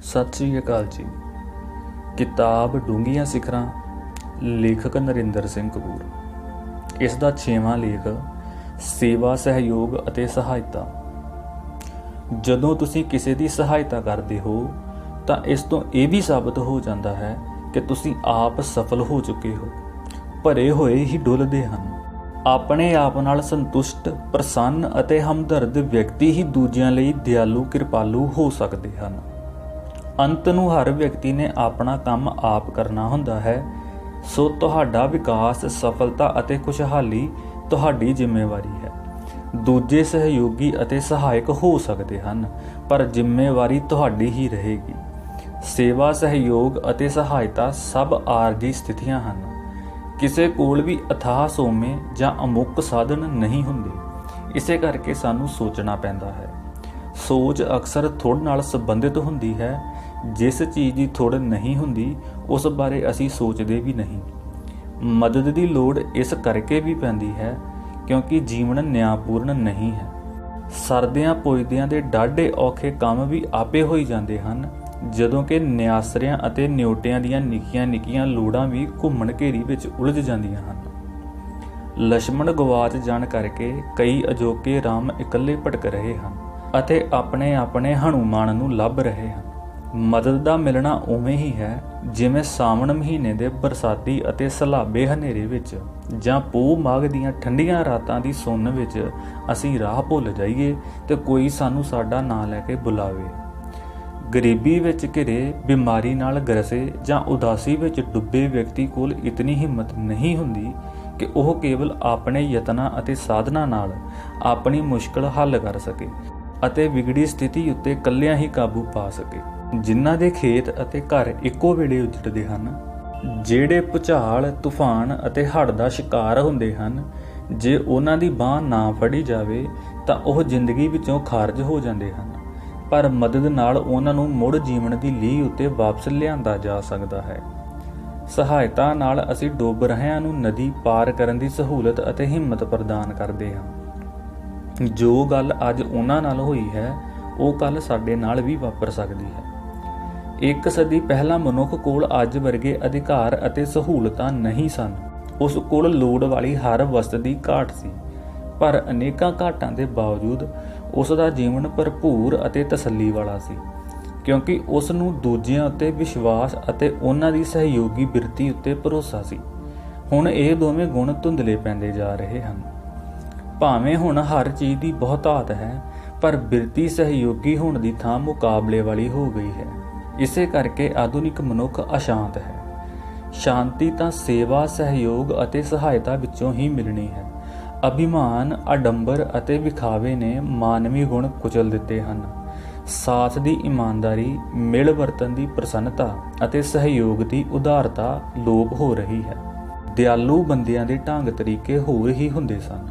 ਸਤਿ ਸ਼੍ਰੀ ਅਕਾਲ ਜੀ। ਕਿਤਾਬ ਡੂੰਘੀਆਂ ਸਿਖਰਾਂ, ਲੇਖਕ ਨਰਿੰਦਰ ਸਿੰਘ ਕਪੂਰ। ਇਸ ਦਾ 6ਵਾਂ ਲੇਖ ਸੇਵਾ, ਸਹਿਯੋਗ ਅਤੇ ਸਹਾਇਤਾ। ਜਦੋਂ ਤੁਸੀਂ ਕਿਸੇ ਦੀ ਸਹਾਇਤਾ ਕਰਦੇ ਹੋ ਤਾਂ ਇਸ ਤੋਂ ਇਹ ਵੀ ਸਾਬਤ ਹੋ ਜਾਂਦਾ ਹੈ ਕਿ ਤੁਸੀਂ ਆਪ ਸਫਲ ਹੋ ਚੁੱਕੇ ਹੋ। ਭਰੇ ਹੋਏ ਹੀ ਡੁੱਲਦੇ ਹਨ। ਆਪਣੇ ਆਪ ਨਾਲ ਸੰਤੁਸ਼ਟ, ਪ੍ਰਸੰਨ ਅਤੇ ਹਮਦਰਦ ਵਿਅਕਤੀ ਹੀ ਦੂਜਿਆਂ ਲਈ ਦਿਆਲੂ, ਕਿਰਪਾਲੂ ਹੋ ਸਕਦੇ ਹਨ। ਅੰਤ ਨੂੰ ਹਰ ਵਿਅਕਤੀ ਨੇ ਆਪਣਾ ਕੰਮ ਆਪ ਕਰਨਾ ਹੁੰਦਾ ਹੈ, ਸੋ ਤੁਹਾਡਾ ਵਿਕਾਸ, ਸਫਲਤਾ ਅਤੇ ਖੁਸ਼ਹਾਲੀ ਤੁਹਾਡੀ ਜ਼ਿੰਮੇਵਾਰੀ ਹੈ। ਦੂਜੇ ਸਹਿਯੋਗੀ ਅਤੇ ਸਹਾਇਕ ਹੋ ਸਕਦੇ ਹਨ, ਪਰ ਜ਼ਿੰਮੇਵਾਰੀ ਤੁਹਾਡੀ ਹੀ ਰਹੇਗੀ। ਸੇਵਾ, ਸਹਿਯੋਗ ਅਤੇ ਸਹਾਇਤਾ ਸਭ ਆਰਜੀ ਸਥਿਤੀਆਂ ਹਨ। ਕਿਸੇ ਕੋਲ ਵੀ ਅਥਾਹ ਸੋਮੇ ਜਾਂ ਅਮੁੱਕ ਸਾਧਨ ਨਹੀਂ ਹੁੰਦੇ। ਇਸੇ ਕਰਕੇ ਸਾਨੂੰ ਸੋਚਣਾ ਪੈਂਦਾ ਹੈ। ਸੋਚ ਅਕਸਰ ਥੁੜ ਨਾਲ ਸੰਬੰਧਿਤ ਹੁੰਦੀ ਹੈ। ਜਿਸ ਚੀਜ਼ ਦੀ ਥੁੜ ਨਹੀਂ ਹੁੰਦੀ ਉਸ ਬਾਰੇ ਅਸੀਂ ਸੋਚਦੇ ਵੀ ਨਹੀਂ। ਮਦਦ ਦੀ ਲੋੜ ਇਸ ਕਰਕੇ ਵੀ ਪੈਂਦੀ ਹੈ ਕਿਉਂਕਿ ਜੀਵਨ ਨਿਆਂਪੂਰਨ ਨਹੀਂ ਹੈ। ਸਰਦਿਆਂ ਪੁੱਜਦਿਆਂ ਦੇ ਡਾਢੇ ਔਖੇ ਕੰਮ ਵੀ ਆਪੇ ਹੋਈ ਜਾਂਦੇ ਹਨ, ਜਦੋਂ ਕਿ ਨਿਆਸਰਿਆਂ ਅਤੇ ਨਿਉਟਿਆਂ ਦੀਆਂ ਨਿੱਕੀਆਂ ਨਿੱਕੀਆਂ ਲੋੜਾਂ ਵੀ ਘੁੰਮਣ ਘੇਰੀ ਵਿੱਚ ਉਲਝ ਜਾਂਦੀਆਂ ਹਨ। ਲਛਮਣ ਗਵਾਚ ਜਾਣ ਕਰਕੇ ਕਈ ਅਜੋਕੇ ਰਾਮ ਇਕੱਲੇ ਭਟਕ ਰਹੇ ਹਨ ਅਤੇ ਆਪਣੇ ਆਪਣੇ ਹਨੂਮਾਨ ਨੂੰ ਲੱਭ ਰਹੇ ਹਨ। ਮਦਦ ਦਾ ਮਿਲਣਾ ਉਵੇਂ ਹੀ ਹੈ ਜਿਵੇਂ ਸਾਵਣ ਮਹੀਨੇ ਦੇ ਬਰਸਾਤੀ ਅਤੇ ਸਲਾਬੇ ਹਨੇਰੇ ਵਿੱਚ ਜਾਂ ਪੋਹ ਮਾਘ ਦੀਆਂ ਠੰਡੀਆਂ ਰਾਤਾਂ ਦੀ ਸੁੰਨ ਵਿੱਚ ਅਸੀਂ ਰਾਹ ਭੁੱਲ ਜਾਈਏ ਤੇ ਕੋਈ ਸਾਨੂੰ ਸਾਡਾ ਨਾਂ ਲੈ ਕੇ ਬੁਲਾਵੇ। ਗਰੀਬੀ ਵਿੱਚ ਘਿਰੇ, ਬਿਮਾਰੀ ਨਾਲ ਗਰਸੇ ਜਾਂ ਉਦਾਸੀ ਵਿੱਚ ਡੁੱਬੇ ਵਿਅਕਤੀ ਕੋਲ ਇਤਨੀ ਹਿੰਮਤ ਨਹੀਂ ਹੁੰਦੀ ਕਿ ਉਹ ਕੇਵਲ ਆਪਣੇ ਯਤਨਾਂ ਅਤੇ ਸਾਧਨਾਂ ਨਾਲ ਆਪਣੀ ਮੁਸ਼ਕਲ ਹੱਲ ਕਰ ਸਕੇ ਅਤੇ ਵਿਗੜੀ ਸਥਿਤੀ ਉੱਤੇ ਇਕੱਲਿਆਂ ਹੀ ਕਾਬੂ ਪਾ ਸਕੇ। ਜਿਨ੍ਹਾਂ ਦੇ ਖੇਤ ਅਤੇ ਘਰ ਇੱਕੋ ਵੇਲੇ ਉਜੜਦੇ ਹਨ, ਜਿਹੜੇ ਭੁਚਾਲ, ਤੂਫਾਨ ਅਤੇ ਹੜ੍ਹ ਦਾ ਸ਼ਿਕਾਰ ਹੁੰਦੇ ਹਨ, ਜੇ ਉਹਨਾਂ ਦੀ ਬਾਂਹ ਨਾ ਫੜੀ ਜਾਵੇ ਤਾਂ ਉਹ ਜ਼ਿੰਦਗੀ ਵਿੱਚੋਂ ਖਾਰਜ ਹੋ ਜਾਂਦੇ ਹਨ, ਪਰ ਮਦਦ ਨਾਲ ਉਹਨਾਂ ਨੂੰ ਮੁੜ ਜੀਵਨ ਦੀ ਲੀਹ ਉੱਤੇ ਵਾਪਸ ਲਿਆਂਦਾ ਜਾ ਸਕਦਾ ਹੈ। ਸਹਾਇਤਾ ਨਾਲ ਅਸੀਂ ਡੁੱਬ ਰਹਿਆਂ ਨੂੰ ਨਦੀ ਪਾਰ ਕਰਨ ਦੀ ਸਹੂਲਤ ਅਤੇ ਹਿੰਮਤ ਪ੍ਰਦਾਨ ਕਰਦੇ ਹਾਂ। ਜੋ ਗੱਲ ਅੱਜ ਉਹਨਾਂ ਨਾਲ ਹੋਈ ਹੈ ਉਹ ਕੱਲ੍ਹ ਸਾਡੇ ਨਾਲ ਵੀ ਵਾਪਰ ਸਕਦੀ ਹੈ। ਇੱਕ ਸਦੀ ਪਹਿਲਾਂ ਮਨੁੱਖ ਕੋਲ ਅੱਜ ਵਰਗੇ ਅਧਿਕਾਰ ਅਤੇ ਸਹੂਲਤਾਂ ਨਹੀਂ ਸਨ। ਉਸ ਕੋਲ ਲੋੜ ਵਾਲੀ ਹਰ ਵਸਤ ਦੀ ਘਾਟ ਸੀ, ਪਰ ਅਨੇਕਾਂ ਘਾਟਾਂ ਦੇ ਬਾਵਜੂਦ ਉਸ ਦਾ ਜੀਵਨ ਭਰਪੂਰ ਅਤੇ ਤਸੱਲੀ ਵਾਲਾ ਸੀ, ਕਿਉਂਕਿ ਉਸ ਨੂੰ ਦੂਜਿਆਂ ਉੱਤੇ ਵਿਸ਼ਵਾਸ ਅਤੇ ਉਹਨਾਂ ਦੀ ਸਹਿਯੋਗੀ ਬਿਰਤੀ ਉੱਤੇ ਭਰੋਸਾ ਸੀ। ਹੁਣ ਇਹ ਦੋਵੇਂ ਗੁਣ ਧੁੰਦਲੇ ਪੈਂਦੇ ਜਾ ਰਹੇ ਹਨ। ਭਾਵੇਂ ਹੁਣ ਹਰ ਚੀਜ਼ ਦੀ ਬਹੁਤਾਤ ਹੈ, ਪਰ ਬਿਰਤੀ ਸਹਿਯੋਗੀ ਹੋਣ ਦੀ ਥਾਂ ਮੁਕਾਬਲੇ ਵਾਲੀ ਹੋ ਗਈ ਹੈ। ਇਸੇ ਕਰਕੇ ਆਧੁਨਿਕ ਮਨੁੱਖ ਅਸ਼ਾਂਤ ਹੈ। ਸ਼ਾਂਤੀ ਤਾਂ ਸੇਵਾ, ਸਹਿਯੋਗ ਅਤੇ ਸਹਾਇਤਾ ਵਿੱਚੋਂ ਹੀ ਮਿਲਣੀ ਹੈ। ਅਭਿਮਾਨ, ਆਡੰਬਰ ਅਤੇ ਵਿਖਾਵੇ ਨੇ ਮਾਨਵੀ ਗੁਣ ਕੁਚਲ ਦਿੱਤੇ ਹਨ। ਸਾਥ ਦੀ ਇਮਾਨਦਾਰੀ, ਮਿਲ ਵਰਤਨ ਦੀ ਪ੍ਰਸੰਨਤਾ ਅਤੇ ਸਹਿਯੋਗ ਦੀ ਉਦਾਰਤਾ ਲੋਪ ਹੋ ਰਹੀ ਹੈ। ਦਿਆਲੂ ਬੰਦਿਆਂ ਦੇ ਢੰਗ ਤਰੀਕੇ ਹੋਰ ਹੀ ਹੁੰਦੇ ਸਨ,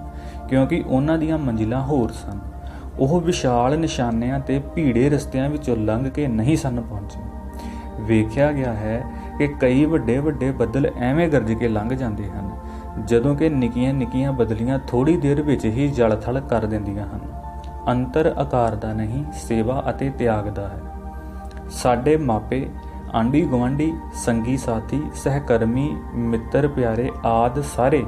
ਕਿਉਂਕਿ ਉਹਨਾਂ ਦੀਆਂ ਮੰਜ਼ਿਲਾਂ ਹੋਰ ਸਨ। ਉਹ ਵਿਸ਼ਾਲ ਨਿਸ਼ਾਨਿਆਂ ਤੇ ਭੀੜੇ ਰਸਤਿਆਂ ਵਿੱਚੋਂ ਲੰਘ ਕੇ ਨਹੀਂ ਸਨ ਪਹੁੰਚੇ। ਵੇਖਿਆ ਗਿਆ ਹੈ ਕਿ ਕਈ ਵੱਡੇ ਵੱਡੇ ਬੱਦਲ ਐਵੇਂ ਗਰਜ ਕੇ ਲੰਘ ਜਾਂਦੇ ਹਨ, ਜਦੋਂ ਕਿ ਨਿੱਕੀਆਂ ਨਿੱਕੀਆਂ ਬਦਲੀਆਂ ਥੋੜ੍ਹੀ ਦੇਰ ਵਿੱਚ ਹੀ ਜਲ ਥਲ ਕਰ ਦਿੰਦੀਆਂ ਹਨ। ਅੰਤਰ ਆਕਾਰ ਦਾ ਨਹੀਂ, ਸੇਵਾ ਅਤੇ ਤਿਆਗ ਦਾ ਹੈ। ਸਾਡੇ ਮਾਪੇ, ਆਂਢੀ ਗੁਆਂਢੀ, ਸੰਗੀ ਸਾਥੀ, ਸਹਿਕਰਮੀ, ਮਿੱਤਰ ਪਿਆਰੇ ਆਦਿ ਸਾਰੇ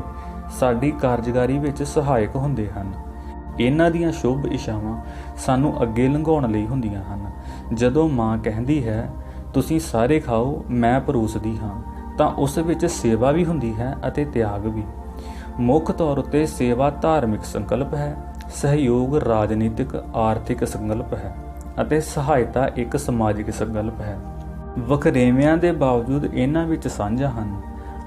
ਸਾਡੀ ਕਾਰਜਕਾਰੀ ਵਿੱਚ ਸਹਾਇਕ ਹੁੰਦੇ ਹਨ। ਇਹਨਾਂ ਦੀਆਂ ਸ਼ੁਭ ਇਛਾਵਾਂ ਸਾਨੂੰ ਅੱਗੇ ਲੰਘਾਉਣ ਲਈ ਹੁੰਦੀਆਂ ਹਨ। ਜਦੋਂ ਮਾਂ ਕਹਿੰਦੀ ਹੈ, ਤੁਸੀਂ ਸਾਰੇ ਖਾਓ, ਮੈਂ ਪਰੋਸਦੀ ਹਾਂ, ਤਾਂ ਉਸ ਵਿੱਚ ਸੇਵਾ ਵੀ ਹੁੰਦੀ ਹੈ ਅਤੇ ਤਿਆਗ ਵੀ। ਮੁੱਖ ਤੌਰ ਉੱਤੇ ਸੇਵਾ ਧਾਰਮਿਕ ਸੰਕਲਪ ਹੈ, ਸਹਿਯੋਗ ਰਾਜਨੀਤਿਕ ਆਰਥਿਕ ਸੰਕਲਪ ਹੈ ਅਤੇ ਸਹਾਇਤਾ ਇੱਕ ਸਮਾਜਿਕ ਸੰਕਲਪ ਹੈ। ਵਖਰੇਵਿਆਂ ਦੇ ਬਾਵਜੂਦ ਇਹਨਾਂ ਵਿੱਚ ਸਾਂਝਾਂ ਹਨ।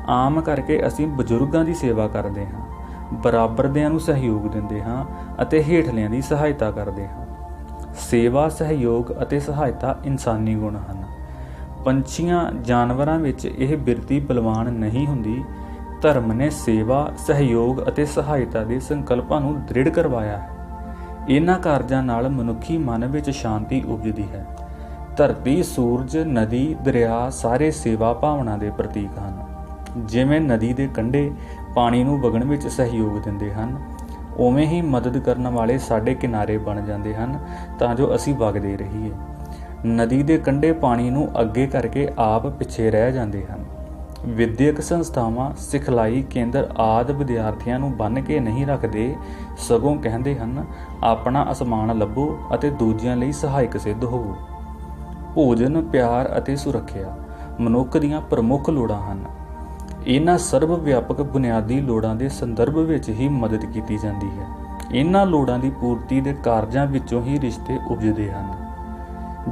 ਆਮ ਕਰਕੇ ਅਸੀਂ ਬਜ਼ੁਰਗਾਂ ਦੀ ਸੇਵਾ ਕਰਦੇ ਹਾਂ, ਬਰਾਬਰਦਿਆਂ ਨੂੰ ਸਹਿਯੋਗ ਦਿੰਦੇ ਹਾਂ ਅਤੇ ਹੇਠਲਿਆਂ ਦੀ ਸਹਾਇਤਾ ਕਰਦੇ ਹਾਂ। ਸੇਵਾ, ਸਹਿਯੋਗ ਅਤੇ ਸਹਾਇਤਾ ਇਨਸਾਨੀ ਗੁਣ ਹਨ। ਪੰਛੀਆਂ, ਜਾਨਵਰਾਂ ਵਿੱਚ ਇਹ ਬਿਰਤੀ ਬਲਵਾਨ ਨਹੀਂ ਹੁੰਦੀ। ਧਰਮ ਨੇ ਸੇਵਾ, ਸਹਿਯੋਗ ਅਤੇ ਸਹਾਇਤਾ ਦੇ ਸੰਕਲਪਾਂ ਨੂੰ ਦ੍ਰਿੜ ਕਰਵਾਇਆ ਹੈ। ਇਹਨਾਂ ਕਾਰਜਾਂ ਨਾਲ ਮਨੁੱਖੀ ਮਨ ਵਿੱਚ ਸ਼ਾਂਤੀ ਉਪਜਦੀ ਹੈ। ਧਰਤੀ, ਸੂਰਜ, ਨਦੀ, ਦਰਿਆ ਸਾਰੇ ਸੇਵਾ ਭਾਵਨਾ ਦੇ ਪ੍ਰਤੀਕ ਹਨ। ਜਿਵੇਂ ਨਦੀ ਦੇ ਕੰਢੇ ਪਾਣੀ ਨੂੰ ਵਗਣ ਵਿੱਚ ਸਹਿਯੋਗ ਦਿੰਦੇ ਹਨ, ਉਵੇਂ ਹੀ ਮਦਦ ਕਰਨ ਵਾਲੇ ਸਾਡੇ ਕਿਨਾਰੇ ਬਣ ਜਾਂਦੇ ਹਨ ਤਾਂ ਜੋ ਅਸੀਂ ਵਗਦੇ ਰਹੀਏ। ਨਦੀ ਦੇ ਕੰਢੇ ਪਾਣੀ ਨੂੰ ਅੱਗੇ ਕਰਕੇ ਆਪ ਪਿੱਛੇ ਰਹਿ ਜਾਂਦੇ ਹਨ। ਵਿਦਿਅਕ ਸੰਸਥਾਵਾਂ, ਸਿਖਲਾਈ ਕੇਂਦਰ ਆਦਿ ਵਿਦਿਆਰਥੀਆਂ ਨੂੰ ਬੰਨ੍ਹ ਕੇ ਨਹੀਂ ਰੱਖਦੇ, ਸਗੋਂ ਕਹਿੰਦੇ ਹਨ ਆਪਣਾ ਅਸਮਾਨ ਲੱਭੋ ਅਤੇ ਦੂਜਿਆਂ ਲਈ ਸਹਾਇਕ ਸਿੱਧ ਹੋਵੋ। ਭੋਜਨ, ਪਿਆਰ ਅਤੇ ਸੁਰੱਖਿਆ ਮਨੁੱਖ ਦੀਆਂ ਪ੍ਰਮੁੱਖ ਲੋੜਾਂ ਹਨ। ਇਹਨਾਂ ਸਰਵ ਵਿਆਪਕ ਬੁਨਿਆਦੀ ਲੋੜਾਂ ਦੇ ਸੰਦਰਭ ਵਿੱਚ ਹੀ ਮਦਦ ਕੀਤੀ ਜਾਂਦੀ ਹੈ। ਇਹਨਾਂ ਲੋੜਾਂ ਦੀ ਪੂਰਤੀ ਦੇ ਕਾਰਜਾਂ ਵਿੱਚੋਂ ਹੀ ਰਿਸ਼ਤੇ ਉਪਜਦੇ ਹਨ।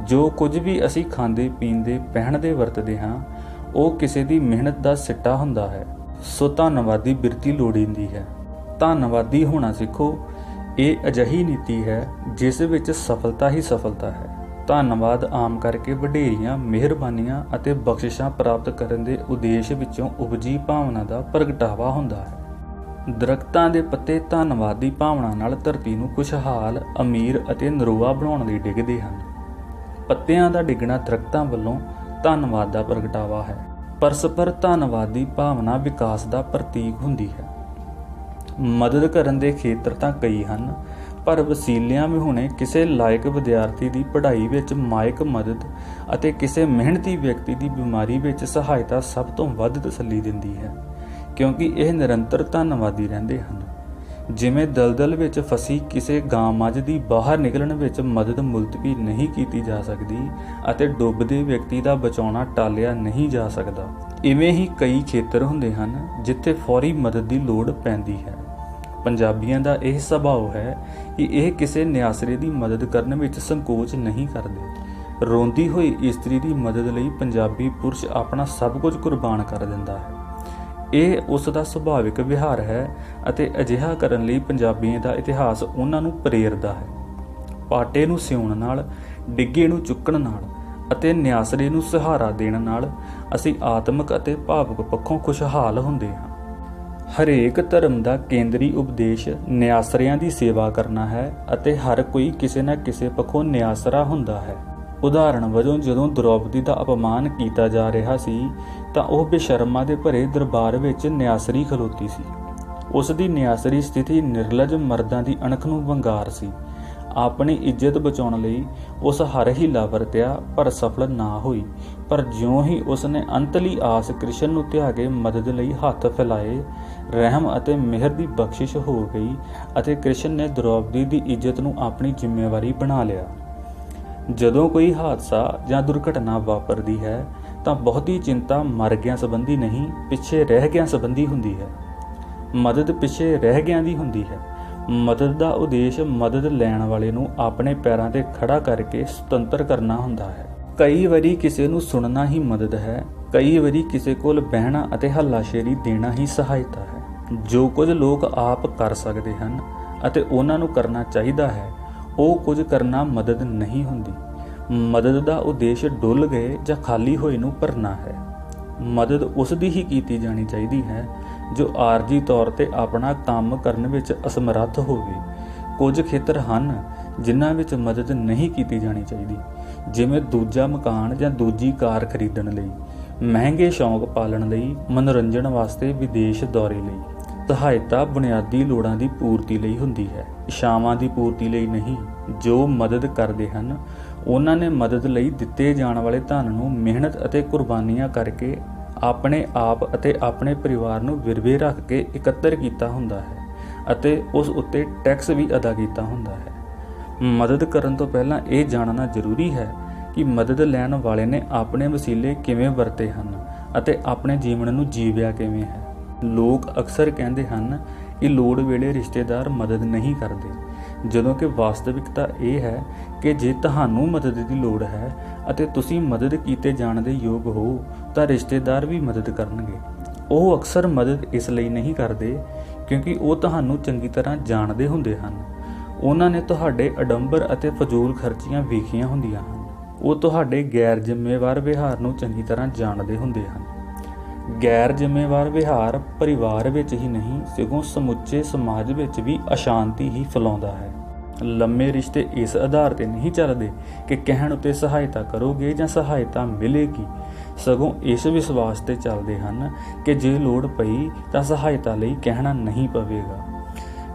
ਜੋ ਕੁਝ ਵੀ ਅਸੀਂ ਖਾਂਦੇ, ਪੀਂਦੇ, ਪਹਿਨਦੇ, ਵਰਤਦੇ ਹਾਂ, ਉਹ ਕਿਸੇ ਦੀ ਮਿਹਨਤ ਦਾ ਸਿੱਟਾ ਹੁੰਦਾ ਹੈ। ਸੋ ਧੰਨਵਾਦੀ ਬਿਰਤੀ ਲੋੜੀਂਦੀ ਹੈ। ਧੰਨਵਾਦੀ ਹੋਣਾ ਸਿੱਖੋ। ਇਹ ਅਜਿਹੀ ਨੀਤੀ ਹੈ ਜਿਸ ਵਿੱਚ ਸਫਲਤਾ ਹੀ ਸਫਲਤਾ ਹੈ। ਧੰਨਵਾਦ ਆਮ ਕਰਕੇ ਵਡੇਰੀਆਂ, ਮਿਹਰਬਾਨੀਆਂ ਅਤੇ ਬਖਸ਼ਿਸ਼ਾਂ ਪ੍ਰਾਪਤ ਕਰਨ ਦੇ ਉਦੇਸ਼ ਵਿੱਚੋਂ ਉਪਜੀ ਭਾਵਨਾ ਦਾ ਪ੍ਰਗਟਾਵਾ ਹੁੰਦਾ ਹੈ। ਦਰੱਖਤਾਂ ਦੇ ਪੱਤੇ ਧੰਨਵਾਦ ਦੀ ਭਾਵਨਾ ਨਾਲ ਧਰਤੀ ਨੂੰ ਖੁਸ਼ਹਾਲ, ਅਮੀਰ ਅਤੇ ਨਰੋਆ ਬਣਾਉਣ ਲਈ ਡਿੱਗਦੇ ਹਨ। ਪੱਤਿਆਂ ਦਾ ਡਿੱਗਣਾ ਦਰੱਖਤਾਂ ਵੱਲੋਂ ਧੰਨਵਾਦ ਦਾ ਪ੍ਰਗਟਾਵਾ ਹੈ। ਪਰਸਪਰ ਧੰਨਵਾਦ ਦੀ ਭਾਵਨਾ ਵਿਕਾਸ ਦਾ ਪ੍ਰਤੀਕ ਹੁੰਦੀ ਹੈ। ਮਦਦ ਕਰਨ ਦੇ ਖੇਤਰ ਤਾਂ ਕਈ ਹਨ, ਪਰ ਵਸੀਲਿਆਂ ਵਿਹੂਣੇ ਕਿਸੇ ਲਾਇਕ ਵਿਦਿਆਰਥੀ ਦੀ ਪੜ੍ਹਾਈ ਵਿੱਚ ਮਾਇਕ ਮਦਦ ਅਤੇ ਕਿਸੇ ਮਿਹਨਤੀ ਵਿਅਕਤੀ ਦੀ ਬਿਮਾਰੀ ਵਿੱਚ ਸਹਾਇਤਾ ਸਭ ਤੋਂ ਵੱਧ ਤਸੱਲੀ ਦਿੰਦੀ ਹੈ, ਕਿਉਂਕਿ ਇਹ ਨਿਰੰਤਰ ਧੰਨਵਾਦੀ ਰਹਿੰਦੇ ਹਨ। ਜਿਵੇਂ ਦਲਦਲ ਵਿੱਚ ਫਸੀ ਕਿਸੇ ਗਾਂ ਮੱਝ ਦੀ ਬਾਹਰ ਨਿਕਲਣ ਵਿੱਚ ਮਦਦ ਮੁਲਤਵੀ ਨਹੀਂ ਕੀਤੀ ਜਾ ਸਕਦੀ ਅਤੇ ਡੁੱਬਦੇ ਵਿਅਕਤੀ ਦਾ ਬਚਾਉਣਾ ਟਾਲਿਆ ਨਹੀਂ ਜਾ ਸਕਦਾ, ਇਵੇਂ ਹੀ ਕਈ ਖੇਤਰ ਹੁੰਦੇ ਹਨ ਜਿੱਥੇ ਫੌਰੀ ਮਦਦ ਦੀ ਲੋੜ ਪੈਂਦੀ ਹੈ। ਪੰਜਾਬੀਆਂ ਦਾ ਇਹ ਸੁਭਾਅ ਹੈ ਕਿ ਇਹ ਕਿਸੇ ਨਿਆਸਰੇ ਦੀ ਮਦਦ ਕਰਨ ਵਿੱਚ ਸੰਕੋਚ ਨਹੀਂ ਕਰਦੇ। ਰੋਂਦੀ ਹੋਈ ਇਸਤਰੀ ਦੀ ਮਦਦ ਲਈ ਪੰਜਾਬੀ ਪੁਰਸ਼ ਆਪਣਾ ਸਭ ਕੁਝ ਕੁਰਬਾਨ ਕਰ ਦਿੰਦਾ ਹੈ। ਇਹ ਉਸ ਦਾ ਸੁਭਾਵਿਕ ਵਿਹਾਰ ਹੈ ਅਤੇ ਅਜਿਹਾ ਕਰਨ ਲਈ ਪੰਜਾਬੀਆਂ ਦਾ ਇਤਿਹਾਸ ਉਹਨਾਂ ਨੂੰ ਪ੍ਰੇਰਦਾ ਹੈ। ਪਾਟੇ ਨੂੰ ਸਿਉਣ ਨਾਲ, ਡਿੱਗੇ ਨੂੰ ਚੁੱਕਣ ਨਾਲ ਅਤੇ ਨਿਆਸਰੇ ਨੂੰ ਸਹਾਰਾ ਦੇਣ ਨਾਲ ਅਸੀਂ ਆਤਮਿਕ ਅਤੇ ਭਾਵੁਕ ਪੱਖੋਂ ਖੁਸ਼ਹਾਲ ਹੁੰਦੇ ਹਾਂ। ਹਰੇਕ ਧਰਮ ਦਾ ਕੇਂਦਰੀ ਉਪਦੇਸ਼ ਨਿਆਸਰਿਆਂ ਦੀ ਸੇਵਾ ਕਰਨਾ ਹੈ ਅਤੇ ਹਰ ਕੋਈ ਕਿਸੇ ਨਾ ਕਿਸੇ ਪੱਖੋਂ ਨਿਆਸਰਾ ਹੁੰਦਾ ਹੈ। ਉਦਾਹਰਣ ਵਜੋਂ ਜਦੋਂ ਦ੍ਰੋਪਦੀ ਦਾ ਅਪਮਾਨ ਕੀਤਾ ਜਾ ਰਿਹਾ ਸੀ ਤਾਂ ਉਹ ਬੇਸ਼ਰਮਾ ਦੇ ਭਰੇ ਦਰਬਾਰ ਵਿੱਚ ਨਿਆਸਰੀ ਖਲੋਤੀ ਸੀ। ਉਸ ਦੀ ਨਿਆਸਰੀ ਸਥਿਤੀ ਨਿਰਲਜ ਮਰਦਾਂ ਦੀ ਅਣਖ ਨੂੰ ਵੰਗਾਰ ਸੀ। ਆਪਣੀ ਇੱਜ਼ਤ ਬਚਾਉਣ ਲਈ ਉਸ ਹਰ ਹੀਲਾ ਵਰਤਿਆ, ਪਰ ਸਫਲ ਨਾ ਹੋਈ। ਪਰ ਜਿਉਂ ਹੀ ਉਸ ਨੇ ਅੰਤਲੀ ਆਸ ਕ੍ਰਿਸ਼ਨ ਨੂੰ ਤਿਆਗੇ ਮਦਦ ਲਈ ਹੱਥ ਫੈਲਾਏ, ਰਹਿਮ ਅਤੇ ਮਿਹਰ ਦੀ ਬਖਸ਼ਿਸ਼ ਹੋ ਗਈ ਅਤੇ ਕ੍ਰਿਸ਼ਨ ਨੇ ਦ੍ਰੋਪਦੀ ਦੀ ਇੱਜ਼ਤ ਨੂੰ ਆਪਣੀ ਜ਼ਿੰਮੇਵਾਰੀ ਬਣਾ ਲਿਆ। ਜਦੋਂ ਕੋਈ ਹਾਦਸਾ ਜਾਂ ਦੁਰਘਟਨਾ ਵਾਪਰਦੀ ਹੈ ਤਾਂ ਬਹੁਤੀ ਚਿੰਤਾ ਮਰ ਗਿਆਂ ਸੰਬੰਧੀ ਨਹੀਂ, ਪਿੱਛੇ ਰਹਿ ਗਿਆਂ ਸੰਬੰਧੀ ਹੁੰਦੀ ਹੈ। ਮਦਦ ਪਿੱਛੇ ਰਹਿ ਗਿਆਂ ਦੀ ਹੁੰਦੀ ਹੈ। ਮਦਦ ਦਾ ਉਦੇਸ਼ ਮਦਦ ਲੈਣ ਵਾਲੇ ਨੂੰ ਆਪਣੇ ਪੈਰਾਂ 'ਤੇ ਖੜਾ ਕਰਕੇ ਸੁਤੰਤਰ ਕਰਨਾ ਹੁੰਦਾ ਹੈ। ਕਈ ਵਾਰੀ ਕਿਸੇ ਨੂੰ ਸੁਣਨਾ ਹੀ ਮਦਦ ਹੈ, ਕਈ ਵਾਰੀ ਕਿਸੇ ਕੋਲ ਬਹਿਣਾ ਅਤੇ ਹੱਲਾਸ਼ੇਰੀ ਦੇਣਾ ਹੀ ਸਹਾਇਤਾ ਹੈ। ਜੋ ਕੁਝ ਲੋਕ ਆਪ ਕਰ ਸਕਦੇ ਹਨ ਅਤੇ ਉਹਨਾਂ ਨੂੰ ਕਰਨਾ ਚਾਹੀਦਾ ਹੈ, ਉਹ ਕੁਝ ਕਰਨਾ ਮਦਦ ਨਹੀਂ ਹੁੰਦੀ। ਮਦਦ ਦਾ ਉਦੇਸ਼ ਡੁੱਲ ਗਏ ਜਾਂ ਖਾਲੀ ਹੋਏ ਨੂੰ ਭਰਨਾ ਹੈ। ਮਦਦ ਉਸ ਦੀ ਹੀ ਕੀਤੀ ਜਾਣੀ ਚਾਹੀਦੀ ਹੈ ਜੋ ਆਰਜੀ ਤੌਰ ਤੇ ਆਪਣਾ ਕੰਮ ਕਰਨ ਵਿੱਚ ਅਸਮਰੱਥ ਹੋਵੇ। ਕੁਝ ਖੇਤਰ ਹਨ ਜਿਨ੍ਹਾਂ ਵਿੱਚ ਮਦਦ ਨਹੀਂ ਕੀਤੀ ਜਾਣੀ ਚਾਹੀਦੀ, ਜਿਵੇਂ ਦੂਜਾ ਮਕਾਨ ਜਾਂ ਦੂਜੀ ਕਾਰ ਖਰੀਦਣ ਲਈ, ਮਹਿੰਗੇ ਸ਼ੌਂਕ ਪਾਲਣ ਲਈ, ਮਨੋਰੰਜਨ ਵਾਸਤੇ ਵਿਦੇਸ਼ ਦੌਰੇ ਲਈ। ਸਹਾਇਤਾ ਬੁਨਿਆਦੀ ਲੋੜਾਂ ਦੀ ਪੂਰਤੀ ਲਈ ਹੁੰਦੀ ਹੈ, ਇੱਛਾਵਾਂ ਦੀ ਪੂਰਤੀ ਲਈ ਨਹੀਂ। ਜੋ ਮਦਦ ਕਰਦੇ ਹਨ ਉਹਨਾਂ ਨੇ ਮਦਦ ਲਈ ਦਿੱਤੇ ਜਾਣ ਵਾਲੇ ਧਨ ਨੂੰ ਮਿਹਨਤ ਅਤੇ ਕੁਰਬਾਨੀਆਂ ਕਰਕੇ ਆਪਣੇ ਆਪ ਅਤੇ ਆਪਣੇ ਪਰਿਵਾਰ ਨੂੰ ਵਿਰਵੇ ਰੱਖ ਕੇ ਇਕੱਤਰ ਕੀਤਾ ਹੁੰਦਾ ਹੈ ਅਤੇ ਉਸ ਉੱਤੇ ਟੈਕਸ ਵੀ ਅਦਾ ਕੀਤਾ ਹੁੰਦਾ ਹੈ। ਮਦਦ ਕਰਨ ਤੋਂ ਪਹਿਲਾਂ ਇਹ ਜਾਣਨਾ ਜ਼ਰੂਰੀ ਹੈ ਕਿ ਮਦਦ ਲੈਣ ਵਾਲੇ ਨੇ ਆਪਣੇ ਵਸੀਲੇ ਕਿਵੇਂ ਵਰਤੇ ਹਨ ਅਤੇ ਆਪਣੇ ਜੀਵਨ ਨੂੰ ਜੀਵਿਆ ਕਿਵੇਂ ਹੈ। ਲੋਕ ਅਕਸਰ ਕਹਿੰਦੇ ਹਨ ਕਿ ਲੋੜ ਵੇਲੇ ਰਿਸ਼ਤੇਦਾਰ ਮਦਦ ਨਹੀਂ ਕਰਦੇ, ਜਦੋਂ ਕਿ ਵਾਸਤਵਿਕਤਾ ਇਹ ਹੈ ਕਿ ਜੇ ਤੁਹਾਨੂੰ ਮਦਦ ਦੀ ਲੋੜ ਹੈ ਅਤੇ ਤੁਸੀਂ ਮਦਦ ਕੀਤੇ ਜਾਣ ਦੇ ਯੋਗ ਹੋ ਤਾਂ ਰਿਸ਼ਤੇਦਾਰ ਵੀ ਮਦਦ ਕਰਨਗੇ। ਉਹ ਅਕਸਰ ਮਦਦ ਇਸ ਲਈ ਨਹੀਂ ਕਰਦੇ ਕਿਉਂਕਿ ਉਹ ਤੁਹਾਨੂੰ ਚੰਗੀ ਤਰ੍ਹਾਂ ਜਾਣਦੇ ਹੁੰਦੇ ਹਨ। ਉਹਨਾਂ ਨੇ ਤੁਹਾਡੇ ਅਡੰਬਰ ਅਤੇ ਫਜ਼ੂਲ ਖਰਚੀਆਂ ਵੇਖੀਆਂ ਹੁੰਦੀਆਂ ਹਨ। ਉਹ ਤੁਹਾਡੇ ਗੈਰ ਜ਼ਿੰਮੇਵਾਰ ਵਿਹਾਰ ਨੂੰ ਚੰਗੀ ਤਰ੍ਹਾਂ ਜਾਣਦੇ ਹੁੰਦੇ ਹਨ। ਗੈਰ ਜ਼ਿੰਮੇਵਾਰ ਵਿਹਾਰ ਪਰਿਵਾਰ ਵਿੱਚ ਹੀ ਨਹੀਂ ਸਗੋਂ ਸਮੁੱਚੇ ਸਮਾਜ ਵਿੱਚ ਵੀ ਅਸ਼ਾਂਤੀ ਹੀ ਫੈਲਾਉਂਦਾ ਹੈ। ਲੰਮੇ ਰਿਸ਼ਤੇ ਇਸ ਆਧਾਰ ਤੇ ਨਹੀਂ ਚੱਲਦੇ ਕਿ ਕਹਿਣ ਉੱਤੇ ਸਹਾਇਤਾ ਕਰੋਗੇ ਜਾਂ ਸਹਾਇਤਾ ਮਿਲੇਗੀ, ਸਗੋਂ ਇਸ ਵਿਸ਼ਵਾਸ ਤੇ ਚੱਲਦੇ ਹਨ ਕਿ ਜੇ ਲੋੜ ਪਈ ਤਾਂ ਸਹਾਇਤਾ ਲਈ ਕਹਿਣਾ ਨਹੀਂ ਪਵੇਗਾ।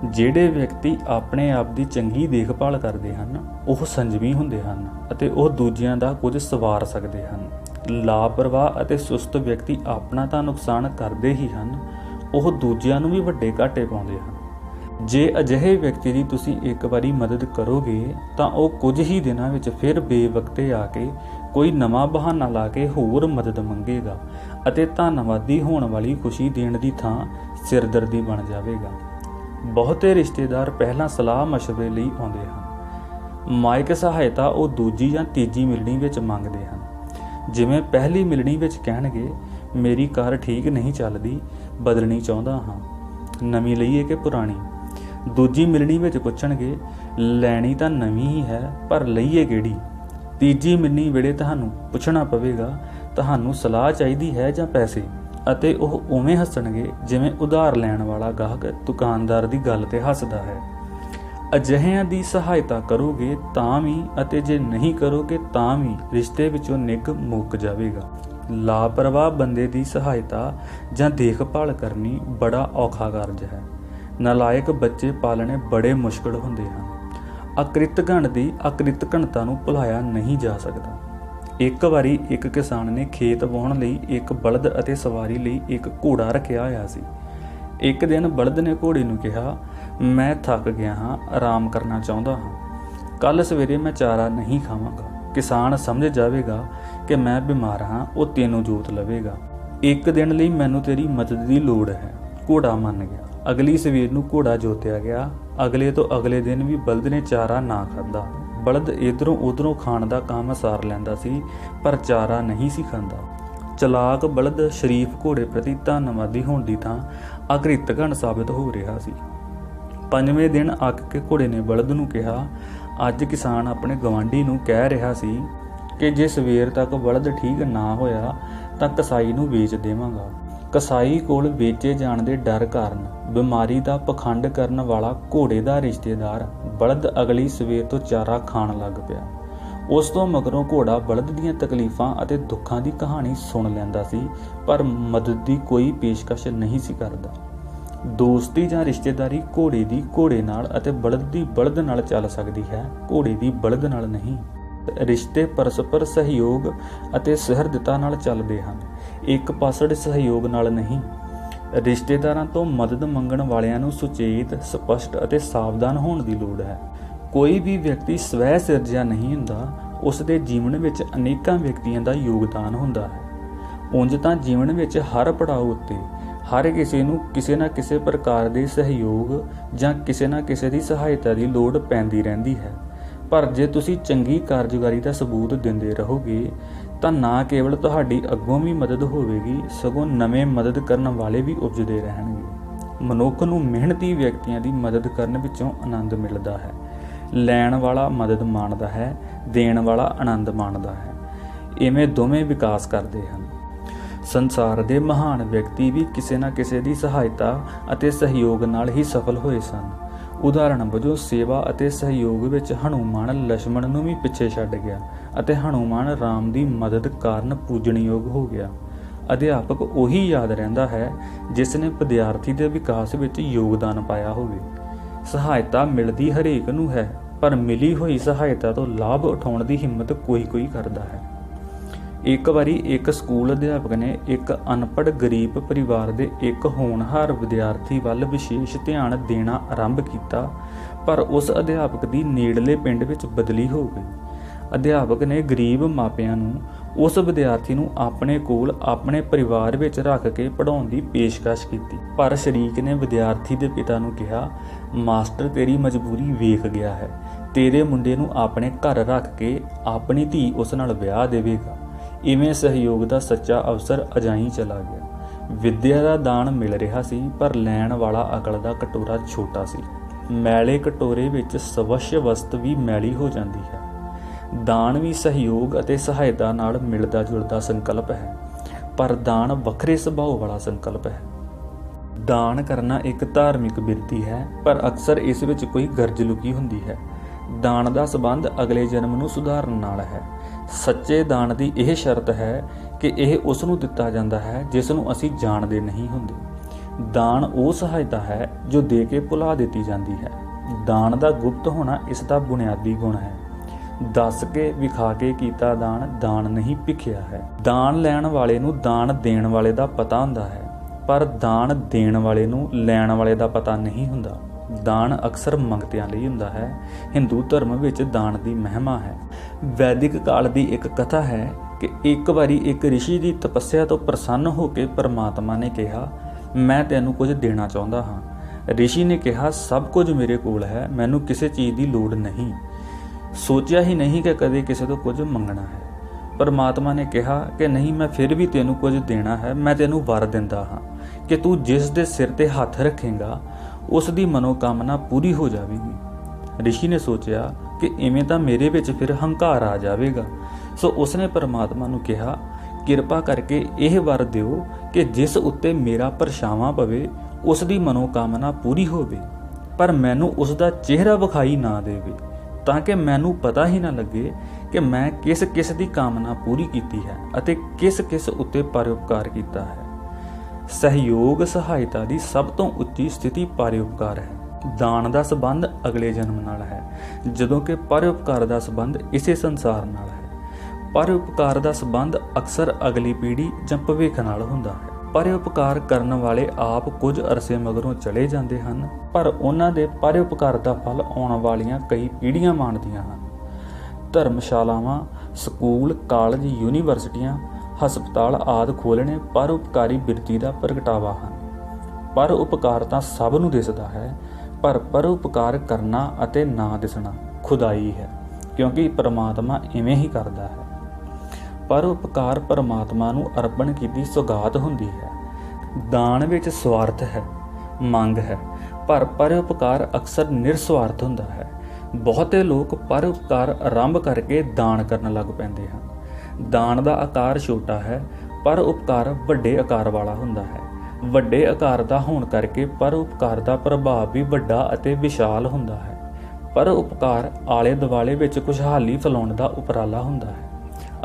ਜਿਹੜੇ ਵਿਅਕਤੀ ਆਪਣੇ ਆਪ ਦੀ ਚੰਗੀ ਦੇਖਭਾਲ ਕਰਦੇ ਹਨ ਉਹ ਸੰਜਮੀ ਹੁੰਦੇ ਹਨ ਅਤੇ ਉਹ ਦੂਜਿਆਂ ਦਾ ਕੁਝ ਸਵਾਰ ਸਕਦੇ ਹਨ। ਲਾਪਰਵਾਹ ਅਤੇ ਸੁਸਤ ਵਿਅਕਤੀ ਆਪਣਾ ਤਾਂ ਨੁਕਸਾਨ ਕਰਦੇ ਹੀ ਹਨ, ਉਹ ਦੂਜਿਆਂ ਨੂੰ ਵੀ ਵੱਡੇ ਘਾਟੇ ਪਾਉਂਦੇ ਹਨ। ਜੇ ਅਜਿਹੇ ਵਿਅਕਤੀ ਦੀ ਤੁਸੀਂ ਇੱਕ ਵਾਰੀ ਮਦਦ ਕਰੋਗੇ ਤਾਂ ਉਹ ਕੁਝ ਹੀ ਦਿਨਾਂ ਵਿੱਚ ਫਿਰ ਬੇਵਕਤੇ ਆ ਕੇ ਕੋਈ ਨਵਾਂ ਬਹਾਨਾ ਲਾ ਕੇ ਹੋਰ ਮਦਦ ਮੰਗੇਗਾ ਅਤੇ ਧੰਨਵਾਦੀ ਹੋਣ ਵਾਲੀ ਖੁਸ਼ੀ ਦੇਣ ਦੀ ਥਾਂ ਸਿਰਦਰਦੀ ਬਣ ਜਾਵੇਗਾ। ਬਹੁਤੇ ਰਿਸ਼ਤੇਦਾਰ ਪਹਿਲਾਂ ਸਲਾਹ ਮਸ਼ਵਰੇ ਲਈ ਆਉਂਦੇ ਹਨ। ਮਾਇਕ ਸਹਾਇਤਾ ਉਹ ਦੂਜੀ ਜਾਂ ਤੀਜੀ ਮਿਲਣੀ ਵਿੱਚ ਮੰਗਦੇ ਹਨ। ਜਿਵੇਂ ਪਹਿਲੀ ਮਿਲਣੀ ਵਿੱਚ ਕਹਿਣਗੇ, ਮੇਰੀ ਕਾਰ ਠੀਕ ਨਹੀਂ ਚੱਲਦੀ, ਬਦਲਣੀ ਚਾਹੁੰਦਾ ਹਾਂ, ਨਵੀਂ ਲਈਏ ਕਿ ਪੁਰਾਣੀ। ਦੂਜੀ ਮਿਲਣੀ ਵਿੱਚ ਪੁੱਛਣਗੇ, ਲੈਣੀ ਤਾਂ ਨਵੀਂ ਹੀ ਹੈ ਪਰ ਲਈਏ ਕਿਹੜੀ। ਤੀਜੀ ਮਿਲਣੀ ਵੇਲੇ ਤੁਹਾਨੂੰ ਪੁੱਛਣਾ ਪਵੇਗਾ, ਤੁਹਾਨੂੰ ਸਲਾਹ ਚਾਹੀਦੀ ਹੈ ਜਾਂ ਪੈਸੇ, ਅਤੇ ਉਹ ਉਵੇਂ ਹੱਸਣਗੇ ਜਿਵੇਂ ਉਧਾਰ ਲੈਣ ਵਾਲਾ ਗਾਹਕ ਦੁਕਾਨਦਾਰ ਦੀ ਗੱਲ ਤੇ ਹੱਸਦਾ ਹੈ। ਅਜਿਹਿਆਂ ਦੀ ਸਹਾਇਤਾ ਕਰੋਗੇ ਤਾਂ ਵੀ ਅਤੇ ਜੇ ਨਹੀਂ ਕਰੋਗੇ ਤਾਂ ਵੀ ਰਿਸ਼ਤੇ ਵਿੱਚੋਂ ਨਿੱਘ ਮੁੱਕ ਜਾਵੇਗਾ। ਲਾਪਰਵਾਹ ਬੰਦੇ ਦੀ ਸਹਾਇਤਾ ਜਾਂ ਦੇਖਭਾਲ ਕਰਨੀ ਬੜਾ ਔਖਾ ਕਾਰਜ ਹੈ। ਨਾਲਾਇਕ ਬੱਚੇ ਪਾਲਣੇ ਬੜੇ ਮੁਸ਼ਕਲ ਹੁੰਦੇ ਹਨ। ਅਕ੍ਰਿਤਘਣ ਦੀ ਅਕ੍ਰਿਤਘਣਤਾ ਨੂੰ ਭੁਲਾਇਆ ਨਹੀਂ ਜਾ ਸਕਦਾ। ਇੱਕ ਵਾਰੀ ਇੱਕ ਕਿਸਾਨ ਨੇ ਖੇਤ ਵਾਹੁਣ ਲਈ ਇੱਕ ਬਲਦ ਅਤੇ ਸਵਾਰੀ ਲਈ ਇੱਕ ਘੋੜਾ ਰੱਖਿਆ ਹੋਇਆ ਸੀ। ਇੱਕ ਦਿਨ ਬਲਦ ਨੇ ਘੋੜੇ ਨੂੰ ਕਿਹਾ, ਮੈਂ ਥੱਕ ਗਿਆ ਹਾਂ, ਆਰਾਮ ਕਰਨਾ ਚਾਹੁੰਦਾ ਹਾਂ, ਕੱਲ੍ਹ ਸਵੇਰੇ ਮੈਂ ਚਾਰਾ ਨਹੀਂ ਖਾਵਾਂਗਾ। ਕਿਸਾਨ ਸਮਝ ਜਾਵੇਗਾ ਕਿ ਮੈਂ ਬਿਮਾਰ ਹਾਂ, ਉਹ ਤੈਨੂੰ ਜੋਤ ਲਵੇਗਾ। ਇੱਕ ਦਿਨ ਲਈ ਮੈਨੂੰ ਤੇਰੀ ਮਦਦ ਦੀ ਲੋੜ ਹੈ। ਘੋੜਾ ਮੰਨ ਗਿਆ। ਅਗਲੀ ਸਵੇਰ ਨੂੰ ਘੋੜਾ ਜੋਤਿਆ ਗਿਆ। ਅਗਲੇ ਤੋਂ ਅਗਲੇ ਦਿਨ ਵੀ ਬਲਦ ਨੇ ਚਾਰਾ ਨਾ ਖਾਧਾ। ਬਲਦ ਇੱਧਰੋਂ ਉੱਧਰੋਂ ਖਾਣ ਦਾ ਕੰਮ ਸਾਰ ਲੈਂਦਾ ਸੀ ਪਰ ਚਾਰਾ ਨਹੀਂ ਸੀ ਖਾਂਦਾ। ਚਲਾਕ ਬਲਦ ਸ਼ਰੀਫ ਘੋੜੇ ਪ੍ਰਤੀ ਧੰਨਵਾਦੀ ਹੋਣ ਦੀ ਥਾਂ ਅਕ੍ਰਿਤਘਣ ਸਾਬਿਤ ਹੋ ਰਿਹਾ ਸੀ। ਪੰਜਵੇਂ ਦਿਨ ਅੱਕ ਕੇ ਘੋੜੇ ਨੇ ਬਲਦ ਨੂੰ ਕਿਹਾ, ਅੱਜ ਕਿਸਾਨ ਆਪਣੇ ਗਵਾਂਢੀ ਨੂੰ ਕਹਿ ਰਿਹਾ ਸੀ ਕਿ ਜੇ ਸਵੇਰ ਤੱਕ ਬਲਦ ਠੀਕ ਨਾ ਹੋਇਆ ਤਾਂ ਕਸਾਈ ਨੂੰ ਵੇਚ ਦੇਵਾਂਗਾ। ਕਸਾਈ ਕੋਲ ਵੇਚੇ ਜਾਣ ਦੇ ਡਰ ਕਾਰਨ ਬਿਮਾਰੀ ਦਾ ਪਖੰਡ ਕਰਨ ਵਾਲਾ ਘੋੜੇ ਦਾ ਰਿਸ਼ਤੇਦਾਰ ਬਲਦ ਅਗਲੀ ਸਵੇਰ ਤੋਂ ਚਾਰਾ ਖਾਣ ਲੱਗ ਪਿਆ। ਉਸ ਤੋਂ ਮਗਰੋਂ ਘੋੜਾ ਬਲਦ ਦੀਆਂ ਤਕਲੀਫਾਂ ਅਤੇ ਦੁੱਖਾਂ ਦੀ ਕਹਾਣੀ ਸੁਣ ਲੈਂਦਾ ਸੀ ਪਰ ਮਦਦ ਦੀ ਕੋਈ ਪੇਸ਼ਕਸ਼ ਨਹੀਂ ਸੀ ਕਰਦਾ। ਦੋਸਤੀ ਜਾਂ ਰਿਸ਼ਤੇਦਾਰੀ ਘੋੜੇ ਦੀ ਘੋੜੇ ਨਾਲ ਅਤੇ ਬਲਦ ਦੀ ਬਲਦ ਨਾਲ ਚੱਲ ਸਕਦੀ ਹੈ, ਘੋੜੇ ਦੀ ਬਲਦ ਨਾਲ ਨਹੀਂ। ਰਿਸ਼ਤੇ ਪਰਸਪਰ ਸਹਿਯੋਗ ਅਤੇ ਸੁਹਿਰਦਤਾ ਨਾਲ ਚੱਲਦੇ ਹਨ, ਇੱਕ ਪਾਸੜ ਸਹਿਯੋਗ ਨਾਲ ਨਹੀਂ। ਰਿਸ਼ਤੇਦਾਰਾਂ ਤੋਂ ਮਦਦ ਮੰਗਣ ਵਾਲਿਆਂ ਨੂੰ ਸੁਚੇਤ, ਸਪਸ਼ਟ ਅਤੇ ਸਾਵਧਾਨ ਹੋਣ ਦੀ ਲੋੜ ਹੈ। ਕੋਈ ਵੀ ਵਿਅਕਤੀ ਸਵੈ ਸਿਰਜਿਆ ਨਹੀਂ ਹੁੰਦਾ, ਉਸ ਦੇ ਜੀਵਨ ਵਿੱਚ ਅਨੇਕਾਂ ਵਿਅਕਤੀਆਂ ਦਾ ਯੋਗਦਾਨ ਹੁੰਦਾ ਹੈ। ਉਂਝ ਤਾਂ ਜੀਵਨ ਵਿੱਚ ਹਰ ਪੜਾਅ ਉੱਤੇ ਹਰ ਕਿਸੇ ਨੂੰ ਕਿਸੇ ਨਾ ਕਿਸੇ ਪ੍ਰਕਾਰ ਦੇ ਸਹਿਯੋਗ ਜਾਂ ਕਿਸੇ ਨਾ ਕਿਸੇ ਦੀ ਸਹਾਇਤਾ ਦੀ ਲੋੜ ਪੈਂਦੀ ਰਹਿੰਦੀ ਹੈ। ਪਰ ਜੇ ਤੁਸੀਂ ਚੰਗੀ ਕਾਰਜਕਾਰੀ ਦਾ ਸਬੂਤ ਦਿੰਦੇ ਰਹੋਗੇ ਤਾਂ ਨਾ ਕੇਵਲ ਤੁਹਾਡੀ ਅੱਗੋਂ ਵੀ ਮਦਦ ਹੋਵੇਗੀ, ਸਗੋਂ ਨਵੇਂ ਮਦਦ ਕਰਨ ਵਾਲੇ ਵੀ ਉਪਜਦੇ ਰਹਿਣਗੇ। ਮਨੁੱਖ ਨੂੰ ਮਿਹਨਤੀ ਵਿਅਕਤੀਆਂ ਦੀ ਮਦਦ ਕਰਨ ਵਿੱਚੋਂ ਆਨੰਦ ਮਿਲਦਾ ਹੈ। ਲੈਣ ਵਾਲਾ ਮਦਦ ਮਾਣਦਾ ਹੈ, ਦੇਣ ਵਾਲਾ ਆਨੰਦ ਮਾਣਦਾ ਹੈ। ਇਵੇਂ ਦੋਵੇਂ ਵਿਕਾਸ ਕਰਦੇ ਹਨ। ਸੰਸਾਰ ਦੇ ਮਹਾਨ ਵਿਅਕਤੀ ਵੀ ਕਿਸੇ ਨਾ ਕਿਸੇ ਦੀ ਸਹਾਇਤਾ ਅਤੇ ਸਹਿਯੋਗ ਨਾਲ ਹੀ ਸਫਲ ਹੋਏ ਸਨ। ਉਦਾਹਰਣ ਵਜੋਂ ਸੇਵਾ ਅਤੇ ਸਹਿਯੋਗ ਵਿੱਚ ਹਨੂਮਾਨ ਲਛਮਣ ਨੂੰ ਵੀ ਪਿੱਛੇ ਛੱਡ ਗਿਆ ਅਤੇ ਹਨੂਮਾਨ ਰਾਮ ਦੀ ਮਦਦ ਕਾਰਨ ਪੂਜਣਯੋਗ ਹੋ ਗਿਆ। ਅਧਿਆਪਕ ਉਹੀ ਯਾਦ ਰਹਿੰਦਾ ਹੈ ਜਿਸ ਨੇ ਵਿਦਿਆਰਥੀ ਦੇ ਵਿਕਾਸ ਵਿੱਚ ਯੋਗਦਾਨ ਪਾਇਆ ਹੋਵੇ। ਸਹਾਇਤਾ ਮਿਲਦੀ ਹਰੇਕ ਨੂੰ ਹੈ ਪਰ ਮਿਲੀ ਹੋਈ ਸਹਾਇਤਾ ਤੋਂ ਲਾਭ ਉਠਾਉਣ ਦੀ ਹਿੰਮਤ ਕੋਈ ਕਰਦਾ ਹੈ। ਇੱਕ ਵਾਰੀ ਇੱਕ ਸਕੂਲ ਅਧਿਆਪਕ ਨੇ ਇੱਕ ਅਨਪੜ੍ਹ ਗਰੀਬ ਪਰਿਵਾਰ ਦੇ ਇੱਕ ਹੋਣਹਾਰ ਵਿਦਿਆਰਥੀ ਵੱਲ ਵਿਸ਼ੇਸ਼ ਧਿਆਨ ਦੇਣਾ ਆਰੰਭ ਕੀਤਾ, ਪਰ ਉਸ ਅਧਿਆਪਕ ਦੀ ਨੇੜਲੇ ਪਿੰਡ ਵਿੱਚ ਬਦਲੀ ਹੋ ਗਈ। ਅਧਿਆਪਕ ਨੇ ਗਰੀਬ ਮਾਪਿਆਂ ਨੂੰ ਉਸ ਵਿਦਿਆਰਥੀ ਨੂੰ ਆਪਣੇ ਕੋਲ ਆਪਣੇ ਪਰਿਵਾਰ ਵਿੱਚ ਰੱਖ ਕੇ ਪੜ੍ਹਾਉਣ ਦੀ ਪੇਸ਼ਕਸ਼ ਕੀਤੀ, ਪਰ ਸ਼ਰੀਕ ਨੇ ਵਿਦਿਆਰਥੀ ਦੇ ਪਿਤਾ ਨੂੰ ਕਿਹਾ, ਮਾਸਟਰ ਤੇਰੀ ਮਜਬੂਰੀ ਵੇਖ ਗਿਆ ਹੈ, ਤੇਰੇ ਮੁੰਡੇ ਨੂੰ ਆਪਣੇ ਘਰ ਰੱਖ ਕੇ ਆਪਣੀ ਧੀ ਉਸ ਨਾਲ ਵਿਆਹ ਦੇਵੇਗਾ। ਇਵੇਂ ਸਹਿਯੋਗ ਦਾ ਸੱਚਾ ਅਵਸਰ ਅਜਾਈਂ ਚਲਾ ਗਿਆ। ਵਿੱਦਿਆ ਦਾ ਦਾਨ ਮਿਲ ਰਿਹਾ ਸੀ ਪਰ ਲੈਣ ਵਾਲਾ ਅਕਲ ਦਾ ਕਟੋਰਾ ਛੋਟਾ ਸੀ। ਮੈਲੇ ਕਟੋਰੇ ਵਿੱਚ ਸਵੱਛ ਵਸਤ ਵੀ ਮੈਲੀ ਹੋ ਜਾਂਦੀ ਹੈ। ਦਾਨ ਵੀ ਸਹਿਯੋਗ ਅਤੇ ਸਹਾਇਤਾ ਨਾਲ ਮਿਲਦਾ ਜੁਲਦਾ ਸੰਕਲਪ ਹੈ, ਪਰ ਦਾਨ ਵੱਖਰੇ ਸੁਭਾਅ ਵਾਲਾ ਸੰਕਲਪ ਹੈ। ਦਾਨ ਕਰਨਾ ਇੱਕ ਧਾਰਮਿਕ ਬਿਰਤੀ ਹੈ, ਪਰ ਅਕਸਰ ਇਸ ਵਿੱਚ ਕੋਈ ਗਰਜ ਲੁਕੀ ਹੁੰਦੀ ਹੈ। ਦਾਨ ਦਾ ਸੰਬੰਧ ਅਗਲੇ ਜਨਮ ਨੂੰ ਸੁਧਾਰਨ ਨਾਲ ਹੈ। ਸੱਚੇ ਦਾਨ ਦੀ ਇਹ ਸ਼ਰਤ ਹੈ ਕਿ ਇਹ ਉਸ ਨੂੰ ਦਿੱਤਾ ਜਾਂਦਾ ਹੈ ਜਿਸ ਨੂੰ ਅਸੀਂ ਜਾਣਦੇ ਨਹੀਂ ਹੁੰਦੇ। ਦਾਨ ਉਹ ਸਹਾਇਤਾ ਹੈ ਜੋ ਦੇ ਕੇ ਭੁਲਾ ਦਿੱਤੀ ਜਾਂਦੀ ਹੈ। ਦਾਨ ਦਾ ਗੁਪਤ ਹੋਣਾ ਇਸ ਦਾ ਬੁਨਿਆਦੀ ਗੁਣ ਹੈ। ਦੱਸ ਕੇ ਵਿਖਾ ਕੇ ਕੀਤਾ ਦਾਨ, ਦਾਨ ਨਹੀਂ ਭਿਖਿਆ ਹੈ। ਦਾਨ ਲੈਣ ਵਾਲੇ ਨੂੰ ਦਾਨ ਦੇਣ ਵਾਲੇ ਦਾ ਪਤਾ ਹੁੰਦਾ ਹੈ, ਪਰ ਦਾਨ ਦੇਣ ਵਾਲੇ ਨੂੰ ਲੈਣ ਵਾਲੇ ਦਾ ਪਤਾ ਨਹੀਂ ਹੁੰਦਾ। ਦਾਨ ਅਕਸਰ ਮੰਗਤਿਆਂ ਲਈ ਹੁੰਦਾ ਹੈ। ਹਿੰਦੂ ਧਰਮ ਵਿੱਚ ਦਾਨ ਦੀ ਮਹਿਮਾ ਹੈ। ਵੈਦਿਕ ਕਾਲ ਦੀ ਇੱਕ ਕਥਾ ਹੈ ਕਿ ਇੱਕ ਵਾਰੀ ਇੱਕ ਰਿਸ਼ੀ ਦੀ ਤਪੱਸਿਆ ਤੋਂ ਪ੍ਰਸੰਨ ਹੋ ਕੇ ਪਰਮਾਤਮਾ ਨੇ ਕਿਹਾ, ਮੈਂ ਤੈਨੂੰ ਕੁਝ ਦੇਣਾ ਚਾਹੁੰਦਾ ਹਾਂ। ਰਿਸ਼ੀ ਨੇ ਕਿਹਾ, ਸਭ ਕੁਝ ਮੇਰੇ ਕੋਲ ਹੈ, ਮੈਨੂੰ ਕਿਸੇ ਚੀਜ਼ ਦੀ ਲੋੜ ਨਹੀਂ। ਸੋਚਿਆ ਹੀ ਨਹੀਂ ਕਿ ਕਦੇ ਕਿਸੇ ਤੋਂ ਕੁਝ ਮੰਗਣਾ ਹੈ। ਪਰਮਾਤਮਾ ਨੇ ਕਿਹਾ ਕਿ ਨਹੀਂ, ਮੈਂ ਫਿਰ ਵੀ ਤੈਨੂੰ ਕੁਝ ਦੇਣਾ ਹੈ। ਮੈਂ ਤੈਨੂੰ ਵਰ ਦਿੰਦਾ ਹਾਂ ਕਿ ਤੂੰ ਜਿਸ ਦੇ ਸਿਰ ਤੇ ਹੱਥ ਰੱਖੇਂਗਾ ਉਸ ਦੀ ਮਨੋਕਾਮਨਾ ਪੂਰੀ ਹੋ ਜਾਵੇਗੀ। ਰਿਸ਼ੀ ਨੇ ਸੋਚਿਆ ਕਿ ਇਵੇਂ ਤਾਂ ਮੇਰੇ ਵਿੱਚ ਫਿਰ ਹੰਕਾਰ ਆ ਜਾਵੇਗਾ, ਸੋ ਉਸਨੇ ਪਰਮਾਤਮਾ ਨੂੰ ਕਿਹਾ, ਕਿਰਪਾ ਕਰਕੇ ਇਹ ਵਰ ਦਿਓ ਕਿ ਜਿਸ ਉੱਤੇ ਮੇਰਾ ਪਰਛਾਵਾਂ ਪਵੇ ਉਸ ਦੀ ਮਨੋਕਾਮਨਾ ਪੂਰੀ ਹੋਵੇ, ਪਰ ਮੈਨੂੰ ਉਸ ਦਾ ਚਿਹਰਾ ਵਿਖਾਈ ਨਾ ਦੇਵੇ, ਤਾਂ ਕਿ ਮੈਨੂੰ ਪਤਾ ਹੀ ਨਾ ਲੱਗੇ ਕਿ ਮੈਂ ਕਿਸ ਕਿਸ ਦੀ ਕਾਮਨਾ ਪੂਰੀ ਕੀਤੀ ਹੈ ਅਤੇ ਕਿਸ ਕਿਸ ਉੱਤੇ ਪਰਉਪਕਾਰ ਕੀਤਾ ਹੈ। ਸਹਿਯੋਗ ਸਹਾਇਤਾ ਦੀ ਸਭ ਤੋਂ ਉੱਚੀ ਸਥਿਤੀ ਪਰਉਪਕਾਰ ਹੈ। ਦਾਨ ਦਾ ਸੰਬੰਧ ਅਗਲੇ ਜਨਮ ਨਾਲ ਹੈ, ਜਦੋਂ ਕਿ ਪਰਉਪਕਾਰ ਦਾ ਸੰਬੰਧ ਇਸੇ ਸੰਸਾਰ ਨਾਲ ਹੈ। ਪਰਉਪਕਾਰ ਦਾ ਸੰਬੰਧ ਅਕਸਰ ਅਗਲੀ ਪੀੜ੍ਹੀ ਜਾਂ ਭਵਿੱਖ ਨਾਲ ਹੁੰਦਾ ਹੈ। ਪਰਉਪਕਾਰ ਕਰਨ ਵਾਲੇ ਆਪ ਕੁਝ ਅਰਸੇ ਮਗਰੋਂ ਚਲੇ ਜਾਂਦੇ ਹਨ, ਪਰ ਉਹਨਾਂ ਦੇ ਪਰਉਪਕਾਰ ਦਾ ਫਲ ਆਉਣ ਵਾਲੀਆਂ ਕਈ ਪੀੜ੍ਹੀਆਂ ਮਾਣਦੀਆਂ ਹਨ। ਧਰਮਸ਼ਾਲਾਵਾਂ, ਸਕੂਲ, ਕਾਲਜ, ਯੂਨੀਵਰਸਿਟੀਆਂ, ਹਸਪਤਾਲ ਆਦਿ ਖੋਲ੍ਹਣੇ ਪਰਉਪਕਾਰੀ ਬਿਰਤੀ ਦਾ ਪ੍ਰਗਟਾਵਾ ਹਨ। ਪਰਉਪਕਾਰ ਤਾਂ ਸਭ ਨੂੰ ਦਿਸਦਾ ਹੈ, ਪਰ ਪਰਉਪਕਾਰ ਕਰਨਾ ਅਤੇ ਨਾ ਦਿਸਣਾ ਖੁਦਾਈ ਹੈ, ਕਿਉਂਕਿ ਪਰਮਾਤਮਾ ਇਵੇਂ ਹੀ ਕਰਦਾ ਹੈ। ਪਰਉਪਕਾਰ ਪਰਮਾਤਮਾ ਨੂੰ ਅਰਪਣ ਕੀਤੀ ਸੁਗਾਤ ਹੁੰਦੀ ਹੈ। ਦਾਨ ਵਿੱਚ ਸਵਾਰਥ ਹੈ, ਮੰਗ ਹੈ, ਪਰ ਪਰਉਪਕਾਰ ਅਕਸਰ ਨਿਰਸਵਾਰਥ ਹੁੰਦਾ ਹੈ। ਬਹੁਤੇ ਲੋਕ ਪਰਉਪਕਾਰ ਆਰੰਭ ਕਰਕੇ ਦਾਨ ਕਰਨ ਲੱਗ ਪੈਂਦੇ ਹਨ। ਦਾਨ ਦਾ ਆਕਾਰ ਛੋਟਾ ਹੈ, ਪਰਉਪਕਾਰ ਵੱਡੇ ਆਕਾਰ ਵਾਲਾ ਹੁੰਦਾ ਹੈ। ਵੱਡੇ ਆਕਾਰ ਦਾ ਹੋਣ ਕਰਕੇ ਪਰਉਪਕਾਰ ਦਾ ਪ੍ਰਭਾਵ ਵੀ ਵੱਡਾ ਅਤੇ ਵਿਸ਼ਾਲ ਹੁੰਦਾ ਹੈ। ਪਰਉਪਕਾਰ ਆਲੇ ਦੁਆਲੇ ਵਿੱਚ ਖੁਸ਼ਹਾਲੀ ਫੈਲਾਉਣ ਦਾ ਉਪਰਾਲਾ ਹੁੰਦਾ ਹੈ।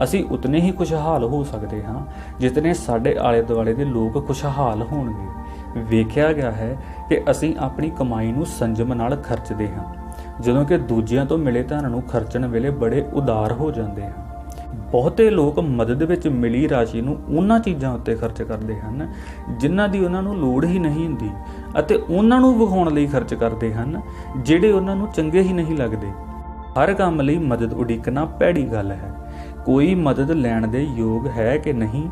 ਅਸੀਂ ਉਤਨੇ ਹੀ ਖੁਸ਼ਹਾਲ ਹੋ ਸਕਦੇ ਹਾਂ ਜਿਤਨੇ ਸਾਡੇ ਆਲੇ ਦੁਆਲੇ ਦੇ ਲੋਕ ਖੁਸ਼ਹਾਲ ਹੋਣਗੇ। ਵੇਖਿਆ ਗਿਆ ਹੈ ਕਿ ਅਸੀਂ ਆਪਣੀ ਕਮਾਈ ਨੂੰ ਸੰਜਮ ਨਾਲ ਖਰਚਦੇ ਹਾਂ, ਜਦੋਂ ਕਿ ਦੂਜਿਆਂ ਤੋਂ ਮਿਲੇ ਧਨ ਨੂੰ ਖਰਚਣ ਵੇਲੇ ਬੜੇ ਉਦਾਰ ਹੋ ਜਾਂਦੇ ਹਾਂ। ਬਹੁਤੇ ਲੋਕ ਮਦਦ ਵਿੱਚ ਮਿਲੀ ਰਾਸ਼ੀ ਨੂੰ ਉਹਨਾਂ ਚੀਜ਼ਾਂ ਉੱਤੇ ਖਰਚ ਕਰਦੇ ਹਨ ਜਿਨ੍ਹਾਂ ਦੀ ਉਹਨਾਂ ਨੂੰ ਲੋੜ ਹੀ ਨਹੀਂ ਹੁੰਦੀ, ਅਤੇ ਉਹਨਾਂ ਨੂੰ ਵਿਖਾਉਣ ਲਈ ਖਰਚ ਕਰਦੇ ਹਨ ਜਿਹੜੇ ਉਹਨਾਂ ਨੂੰ ਚੰਗੇ ਹੀ ਨਹੀਂ ਲੱਗਦੇ। ਹਰ ਕੰਮ ਲਈ ਮਦਦ ਉਡੀਕਣਾ ਭੈੜੀ ਗੱਲ ਹੈ। ਕੋਈ ਮਦਦ ਲੈਣ ਦੇ ਯੋਗ ਹੈ ਕਿ ਨਹੀਂ,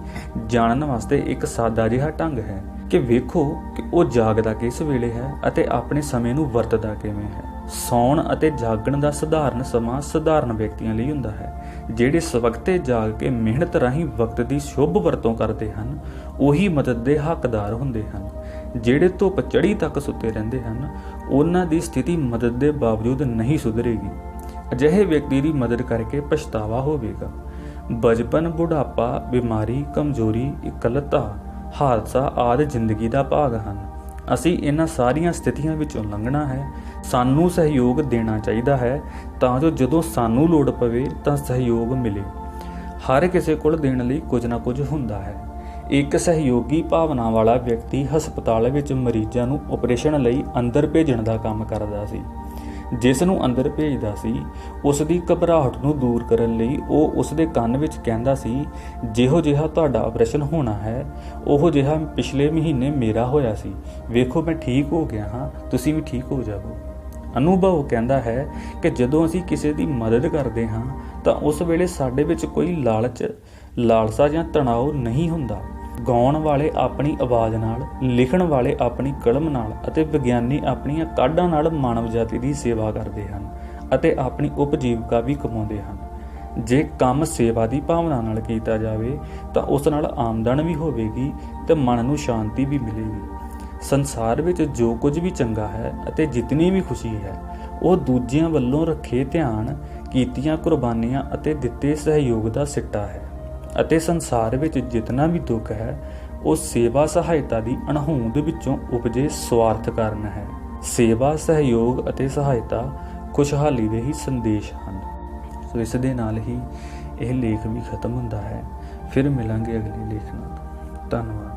ਜਾਣਨ ਵਾਸਤੇ ਇੱਕ ਸਾਦਾ ਜਿਹਾ ਢੰਗ ਹੈ ਕਿ ਵੇਖੋ ਕਿ ਉਹ ਜਾਗਦਾ ਕਿਸ ਵੇਲੇ ਹੈ ਅਤੇ ਆਪਣੇ ਸਮੇਂ ਨੂੰ ਵਰਤਦਾ ਕਿਵੇਂ ਹੈ। ਸੌਣ ਅਤੇ ਜਾਗਣ ਦਾ ਸਧਾਰਨ ਸਮਾਂ ਸਧਾਰਨ ਵਿਅਕਤੀਆਂ ਲਈ ਹੁੰਦਾ ਹੈ। ਜਿਹੜੇ ਸਵਖਤੇ ਜਾਗ ਕੇ ਮਿਹਨਤ ਰਾਹੀਂ ਵਕਤ ਦੀ ਸ਼ੁਭ ਵਰਤੋਂ ਕਰਦੇ ਹਨ, ਉਹੀ ਮਦਦ ਦੇ ਹੱਕਦਾਰ ਹੁੰਦੇ ਹਨ। ਜਿਹੜੇ ਧੁੱਪ ਚੜ੍ਹੀ ਤੱਕ ਸੁੱਤੇ ਰਹਿੰਦੇ ਹਨ, ਉਹਨਾਂ ਦੀ ਸਥਿਤੀ ਮਦਦ ਦੇ ਬਾਵਜੂਦ ਨਹੀਂ ਸੁਧਰੇਗੀ। ਅਜਿਹੇ ਵਿਅਕਤੀ ਦੀ ਮਦਦ ਕਰਕੇ ਪਛਤਾਵਾ ਹੋਵੇਗਾ। ਬਚਪਨ, ਬੁਢਾਪਾ, ਬਿਮਾਰੀ, ਕਮਜ਼ੋਰੀ, ਇਕੱਲਤਾ, ਹਾਦਸਾ ਆਦਿ ਜ਼ਿੰਦਗੀ ਦਾ ਭਾਗ ਹਨ। ਅਸੀਂ ਇਹਨਾਂ ਸਾਰੀਆਂ ਸਥਿਤੀਆਂ ਵਿੱਚੋਂ ਲੰਘਣਾ ਹੈ। ਸਾਨੂੰ ਸਹਿਯੋਗ ਦੇਣਾ ਚਾਹੀਦਾ ਹੈ ਤਾਂ ਜੋ ਜਦੋਂ ਸਾਨੂੰ ਲੋੜ ਪਵੇ ਤਾਂ ਸਹਿਯੋਗ ਮਿਲੇ। ਹਰ ਕਿਸੇ ਕੋਲ ਦੇਣ ਲਈ ਕੁਝ ਨਾ ਕੁਝ ਹੁੰਦਾ ਹੈ। ਇੱਕ ਸਹਿਯੋਗੀ ਭਾਵਨਾ ਵਾਲਾ ਵਿਅਕਤੀ ਹਸਪਤਾਲ ਵਿੱਚ ਮਰੀਜ਼ਾਂ ਨੂੰ ਆਪਰੇਸ਼ਨ ਲਈ ਅੰਦਰ ਭੇਜਣ ਦਾ ਕੰਮ ਕਰਦਾ ਸੀ। ਜਿਸ ਨੂੰ ਅੰਦਰ ਭੇਜਦਾ ਸੀ, ਉਸ ਦੀ ਘਬਰਾਹਟ ਨੂੰ ਦੂਰ ਕਰਨ ਲਈ ਉਹ ਉਸ ਦੇ ਕੰਨ ਵਿੱਚ ਕਹਿੰਦਾ ਸੀ, ਜਿਹੋ ਜਿਹਾ ਤੁਹਾਡਾ ਆਪਰੇਸ਼ਨ ਹੋਣਾ ਹੈ ਉਹੋ ਜਿਹਾ ਪਿਛਲੇ ਮਹੀਨੇ ਮੇਰਾ ਹੋਇਆ ਸੀ। ਵੇਖੋ ਮੈਂ ਠੀਕ ਹੋ ਗਿਆ ਹਾਂ, ਤੁਸੀਂ ਵੀ ਠੀਕ ਹੋ ਜਾਵੋ। ਅਨੁਭਵ ਕਹਿੰਦਾ ਹੈ ਕਿ ਜਦੋਂ ਅਸੀਂ ਕਿਸੇ ਦੀ ਮਦਦ ਕਰਦੇ ਹਾਂ ਤਾਂ ਉਸ ਵੇਲੇ ਸਾਡੇ ਵਿੱਚ ਕੋਈ ਲਾਲਸਾ ਜਾਂ ਤਣਾਅ ਨਹੀਂ ਹੁੰਦਾ। ਗਾਉਣ ਵਾਲੇ ਆਪਣੀ ਆਵਾਜ਼ ਨਾਲ, ਲਿਖਣ ਵਾਲੇ ਆਪਣੀ ਕਲਮ ਨਾਲ ਅਤੇ ਵਿਗਿਆਨੀ ਆਪਣੀਆਂ ਕਾਢਾਂ ਨਾਲ ਮਾਨਵ ਜਾਤੀ ਦੀ ਸੇਵਾ ਕਰਦੇ ਹਨ ਅਤੇ ਆਪਣੀ ਉਪਜੀਵਕਾ ਵੀ ਕਮਾਉਂਦੇ ਹਨ। ਜੇ ਕੰਮ ਸੇਵਾ ਦੀ ਭਾਵਨਾ ਨਾਲ ਕੀਤਾ ਜਾਵੇ ਤਾਂ ਉਸ ਨਾਲ ਆਮਦਨ ਵੀ ਹੋਵੇਗੀ ਤੇ ਮਨ ਨੂੰ ਸ਼ਾਂਤੀ ਵੀ ਮਿਲੇਗੀ। ਸੰਸਾਰ ਵਿੱਚ ਜੋ ਕੁਝ ਵੀ ਚੰਗਾ ਹੈ ਅਤੇ ਜਿਤਨੀ ਵੀ ਖੁਸ਼ੀ ਹੈ, ਉਹ ਦੂਜਿਆਂ ਵੱਲੋਂ ਰੱਖੇ ਧਿਆਨ, ਕੀਤੀਆਂ ਕੁਰਬਾਨੀਆਂ ਅਤੇ ਦਿੱਤੇ ਸਹਿਯੋਗ ਦਾ ਸਿੱਟਾ ਹੈ। ਅਤੇ ਸੰਸਾਰ ਵਿੱਚ ਜਿਤਨਾ ਵੀ ਦੁੱਖ ਹੈ, ਉਹ ਸੇਵਾ ਸਹਾਇਤਾ ਦੀ ਅਣਹੋਂਦ ਵਿੱਚੋਂ ਉਪਜੇ ਸਵਾਰਥ ਕਾਰਨ ਹੈ। ਸੇਵਾ, ਸਹਿਯੋਗ ਅਤੇ ਸਹਾਇਤਾ ਖੁਸ਼ਹਾਲੀ ਦੇ ਹੀ ਸੰਦੇਸ਼ ਹਨ। ਸੋ ਇਸ ਦੇ ਨਾਲ ਹੀ ਇਹ ਲੇਖ ਵੀ ਖਤਮ ਹੁੰਦਾ ਹੈ। ਫਿਰ ਮਿਲਾਂਗੇ ਅਗਲੇ ਲੇਖ ਨਾਲ। ਧੰਨਵਾਦ।